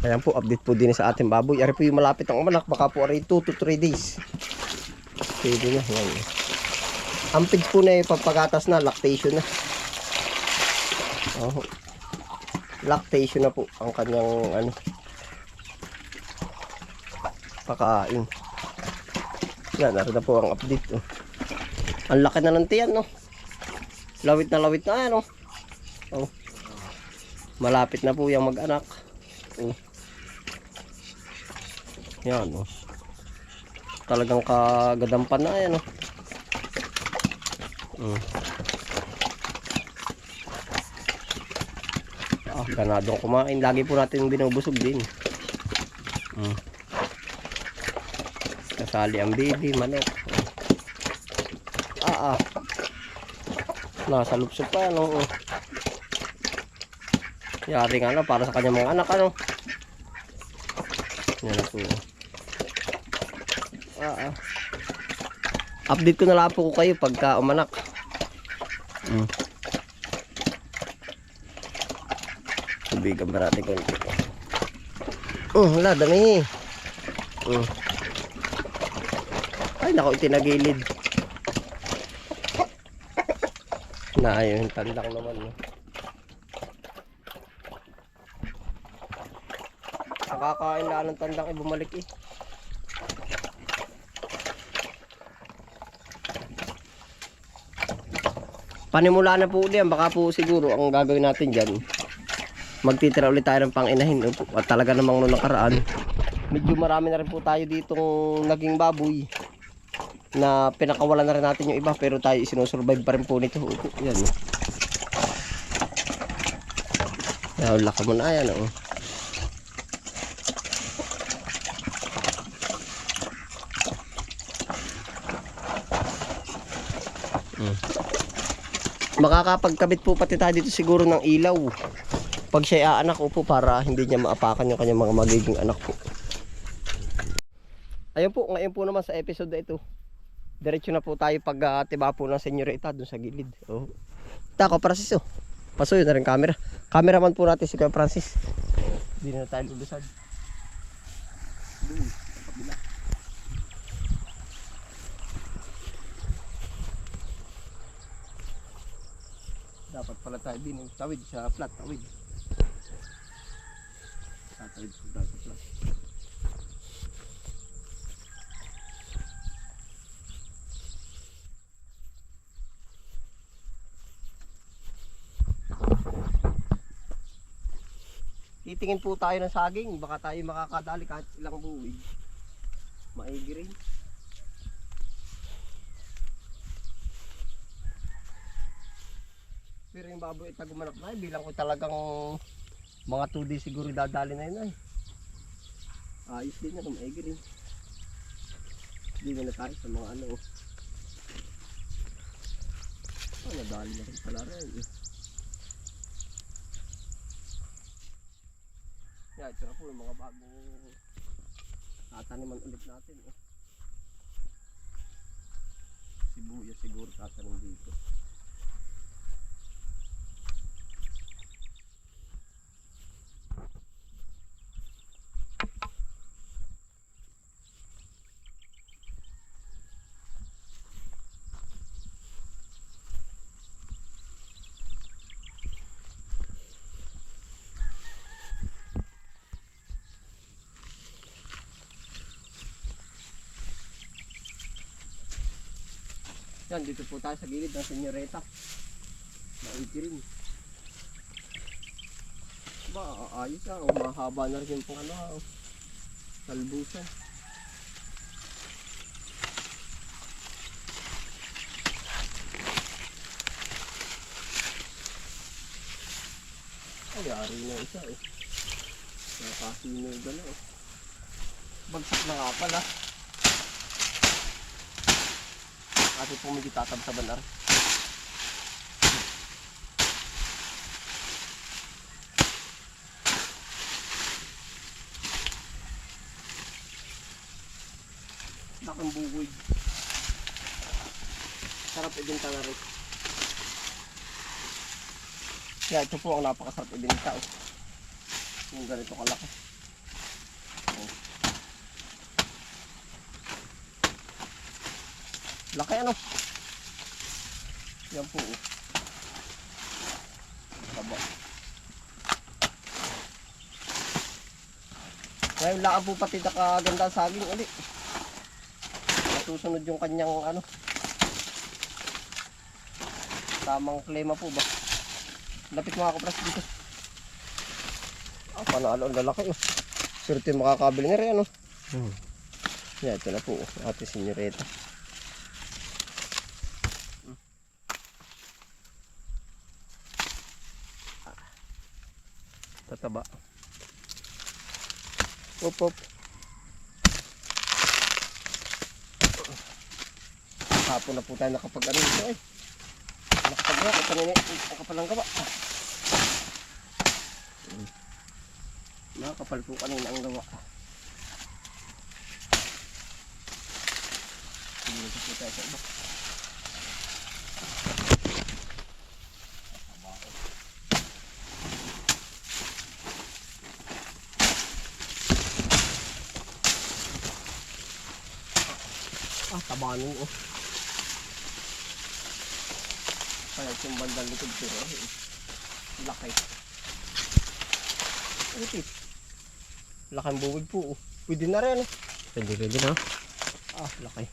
Ayan po, update po din sa ating baboy. Ari po yung malapit ang umanak. Baka po ari 2 to 3 days. Pwede na. Ayan. Ang pigs po na yung pagpagatas na, lactation na. Oh. Lactation na po ang kanyang pakain. Yan, naroon na po ang update. Oh. Ang laki na ng tiyan, no? Lawit na, ano? Oh. Malapit na po yung mag-anak. Oh. Yan, oh. Talagang kagadampan na yan, oh. Ganadong kumain. Lagi po natin binubusog din. Kasali ang baby, manok. Nasa lupsop pa, ano. Yari nga na, para sa kanyang mga anak, ano. Yan na po. Update ko na lang po kayo pagka umanak. Tubigan ba natin konti. Wala, dami. Ay, naku, itinagilid. Na, ayun, tandang naman. No? Nakakain lang ng tandang, bumalik eh. Panimula na po ulit. Baka po siguro ang gagawin natin dyan, magtitira ulit tayo ng pang-inahin. At talaga namang nung nakaraan, medyo marami na rin po tayo ditong naging baboy na pinakawalan na rin natin yung iba, pero tayo sinusurvive pa rin po nito. Yan. Yan, laka mo na yan. Makakapagkabit po pati tayo dito siguro ng ilaw pag siya aanak po, para hindi niya maapakan yung kanyang mga magiging anak po. Ayun po, ngayon po naman sa episode na ito, diretso na po tayo pag tiba po ng senyorita dun sa gilid. Tako, Francis, pasuyo na rin camera. Cameraman po natin si Kuya Francis. Hindi na tayo lulusad. Dapat pala tayo din tawid sa flat, tawid. Tatawid po tayo sa flat. Titingin po tayo ng saging, baka tayo makakadali kahit ilang buwig. Maigi rin. Pero yung baboy ay tagumanap na, bilang ko talagang mga 2 days siguro dadali na yun ay. Ayos din na, maigi rin. Hindi na tayo sa mga ano. Nadali na rin pala rin. Yan, ito na po yung mga bagong tataniman ulit natin. Sibuyas siguro tatanim dito. Yan, dito po tayo sa gilid ng senyoreta. Maigi rin. Ayos na. Mahaba na rin yung talbusan. Ay, ari na isa eh. Nakasinog na eh. Bagsak na nga pala. Kasi po medyo tatabtaban na rin. Lakang bugoy. Sarap ibenta na rin. Kaya ito po ang napakasarap ibenta. Yung ganito kalaki. Laki ano. Yan po. Taba. Ngayon laan po pati nakaganda ang saging ulit. Masusunod yung kanyang ano. Tamang klema po ba? Lapit mga kapras dito. Panalo ang lalaki oh. Surte makakabili na rin ano. Yan, ito na po ate senyorita. Tataba. Op. Hapon na po tayo nakapag ano ito eh. Nakapag-gawa, kapalang gawa. Nakapal po kanina ang gawa. Dito po tayo sa iba. Tabanin oh. Kaya yung bandang likod pero laki. Ito. Laking buwig po oh. Pwede na rin oh. Pwede na. Laki.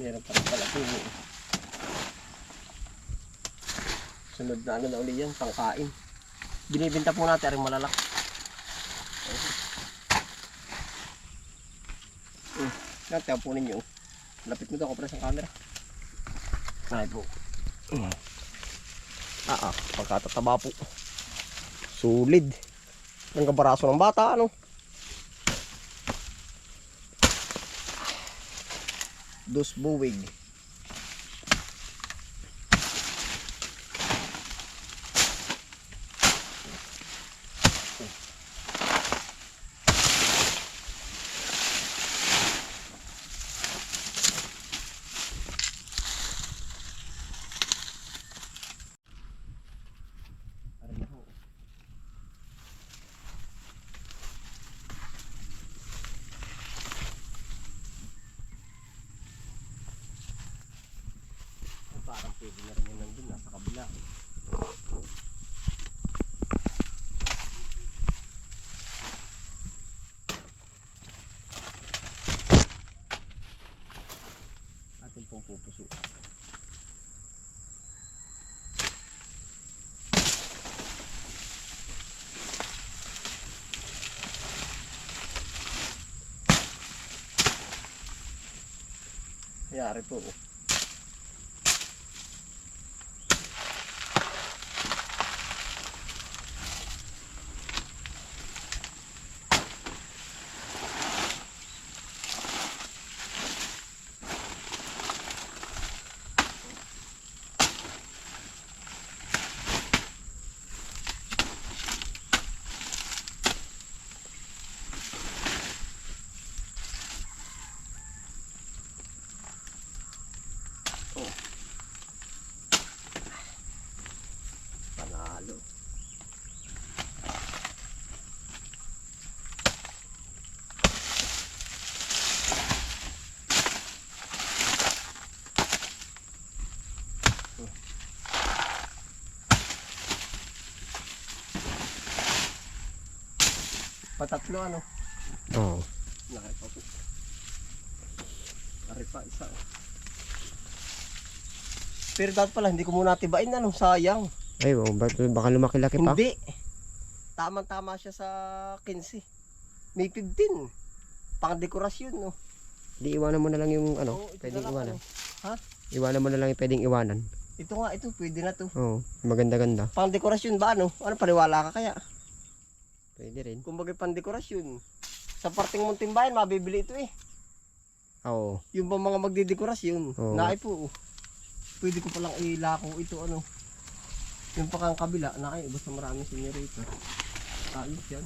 Meron pa rin pala po. Sunod na ano na uli yan, pangkain. Binibenta po natin rin malalak. Natin po ninyo. Lapit mo daw ko pala sa camera. Ay po. Pagkatataba po. Solid. Ang kabaraso ng bata ano. Dos buwig. Parang pwede na rin yun nandun, nasa kabila. Atin pong pupuso. Yari po. Panalo. Patatlo ano? Oo. Laki pa po. Laki pa isa. Pero dapat pala hindi ko muna tibain ano, sayang. Ay, baka lumaki-laki pa. Hindi. Tama-tama siya sa 15. May 15. Pang dekorasyon no. Di iwanan mo na lang yung ano, pwedeng iwanan. Ha? Iwanan mo na lang yung pwedeng iwanan. Ito nga, ito pwede na to. Oo, maganda-ganda. Pang dekorasyon ba ano? Ano paniwala ka kaya? Pwede rin. Kumbaga pang dekorasyon. Sa parting Munting Bayan, mabibili ito eh. Oo. Yung ba mga magdidekorasyon, Oo. naay po. Pwede ko palang ilako ito ano. Yung pakang kabila, naay, basta maraming senyorita. Ayos yan.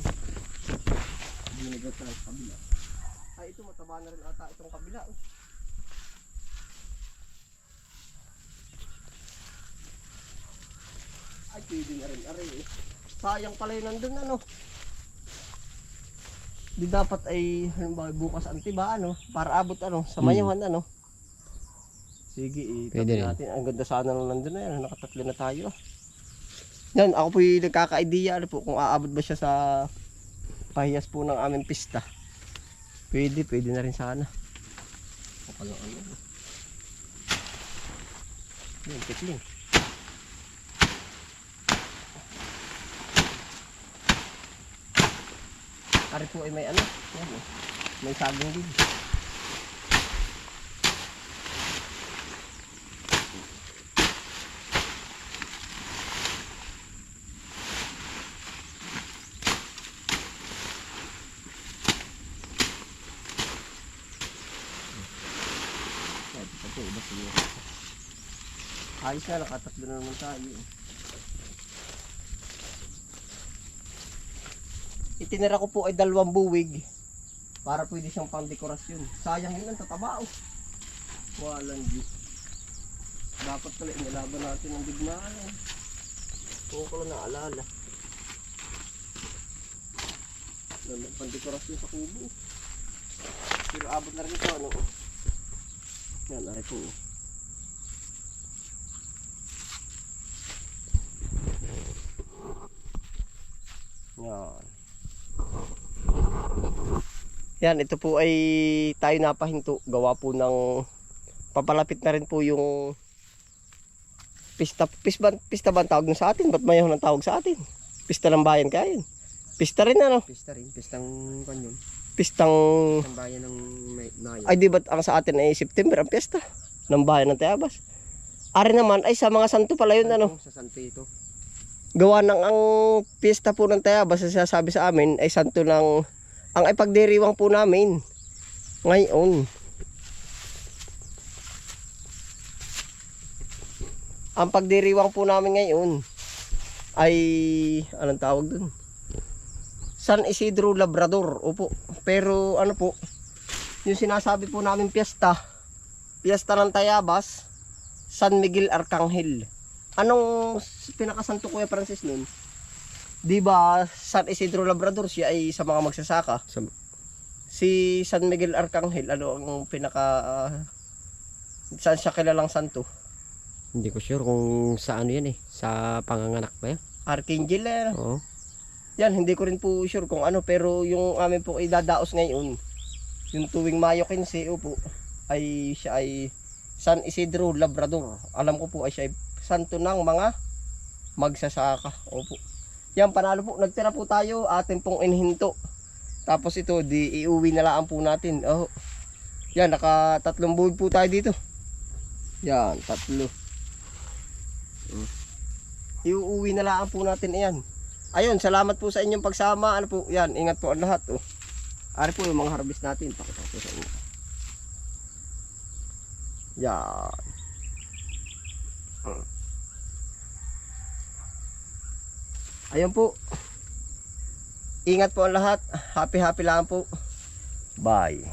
Binigat na sa kabila. Ay, ito mataba na rin ata itong kabila. Oh. Ay, pwede na rin. Aray, eh. Sayang pala yun nandun ano. Di dapat ay halimbawa bukas antiba ano para abot ano sa mayuhan ano. Sige, Pwede tabi rin. natin. Ang ganda sana nung nandun na yan. Nakatatlo na tayo. Yan, ako po yung nagkaka-idea ano po kung aabot ba siya sa pahiyas po ng aming pista. Pwede na rin sana. Kapal ng ano. Yan, tikling. Ari po ay may ano. Yan, oh. May saging din. Ayos na, nakatatlo na naman tayo. Itinira ko po ay 2 buwig para pwede siyang pang dekorasyon. Sayang yun ang tataba oh. Walang di. Dapat pala inilaban natin ang digmaan. Kung ko lang naalala. Pang dekorasyon sa kubo. Pero abot na rin ito ano. Yan, nari po. Yan. Yan, ito po ay tayo napahinto. Gawa po ng papalapit na rin po yung pista ba ang tawag sa atin? Ba't mayroon ng tawag sa atin? Pista ng bayan kaya yun. Pista rin ano? Pista rin. Pistang kanyon. Pistang... Pistang bayan ng Mayo. Ay di ba't ang sa atin ay September ang piyesta? Ng bayan ng Tayabas. Ari naman ay sa mga santo pala yun ano? Sa Santo ito. Gawa ng ang piyesta po ng Tayabas na sinasabi sa amin ay santo ng ang ipagdiriwang po namin ngayon. Ang pagdiriwang po namin ngayon ay anong tawag dun? San Isidro Labrador. Opo. Pero ano po, yung sinasabi po namin piyesta ng Tayabas, San Miguel Arcangel. Anong pinakasanto Kuya Francis nun? Di ba San Isidro Labrador siya ay sa mga magsasaka? Si San Miguel Arcangel, ano ang saan siya kilalang santo? Hindi ko sure kung sa ano yan eh. Sa panganganak ba yan? Archangel eh. Oo. Yan, hindi ko rin po sure kung ano, pero yung amin po idadaos ngayon, yung tuwing Mayo 15, po, ay siya ay San Isidro Labrador. Alam ko po ay siya ay santo ng mga magsasaka. Opo. Yan, panalo po. Nagtira po tayo, atin pong inhinto. Tapos ito, di iuwi na lang po natin. Oh. Yan, naka 3 buwig po tayo dito. Yan, 3. Iuwi na lang po natin yan. Ayun, salamat po sa inyong pagsama. Ano po, yan, ingat po ang lahat. Oh. Ari po yung mga harvest natin. Pakita po sa inyo. Yan. Ayun po. Ingat po ang lahat. Happy lang po. Bye.